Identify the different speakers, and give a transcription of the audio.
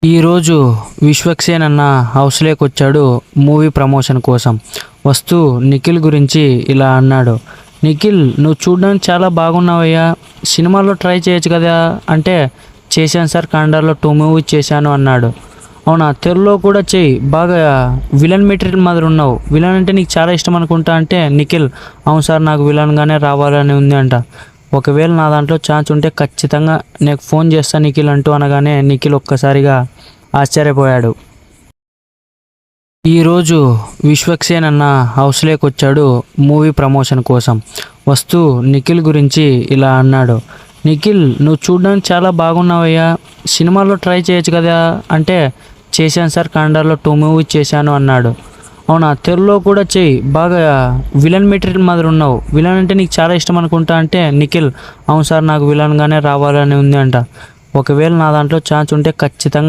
Speaker 1: ఈరోజు విశ్వక్సేన్ అన్న హౌస్లోకి వచ్చాడు మూవీ ప్రమోషన్ కోసం. వస్తూ నిఖిల్ గురించి ఇలా అన్నాడు. నిఖిల్, నువ్వు చూడడానికి చాలా బాగున్నావయ్యా, సినిమాలో ట్రై చేయొచ్చు కదా అంటే, చేశాను సార్, కాండాలో 2 మూవీస్ చేశాను అన్నాడు. అవునా, తెలుగులో కూడా చెయ్యి, బాగా విలన్ మెటీరియల్ మాదిరి ఉన్నావు, విలన్ అంటే నీకు చాలా ఇష్టం అనుకుంటా అంటే, నిఖిల్ అవును సార్, నాకు విలన్గానే రావాలని ఉంది అంట. ఒకవేళ నా దాంట్లో ఛాన్స్ ఉంటే ఖచ్చితంగా నీకు ఫోన్ చేస్తా నిఖిల్ అంటూ అనగానే నిఖిల్ ఒక్కసారిగా ఆశ్చర్యపోయాడు. ఈరోజు విశ్వక్సేన్ అన్న హౌస్లోకి వచ్చాడు మూవీ ప్రమోషన్ కోసం. వస్తూ నిఖిల్ గురించి ఇలా అన్నాడు. నిఖిల్, నువ్వు చూడడానికి చాలా బాగున్నావయ్యా, సినిమాలో ట్రై చేయొచ్చు కదా అంటే, చేశాను సార్, కాండాలో 2 మూవీస్ చేశాను అన్నాడు. అవునా, తెలుగులో కూడా చెయ్యి, బాగా విలన్ మెటీరియల్ మాదిరి ఉన్నావు, విలన్ అంటే నీకు చాలా ఇష్టం అనుకుంటా అంటే, నిఖిల్ అవును సార్, నాకు విలన్గానే రావాలని ఉంది అంట. ఒకవేళ నా దాంట్లో ఛాన్స్ ఉంటే ఖచ్చితంగా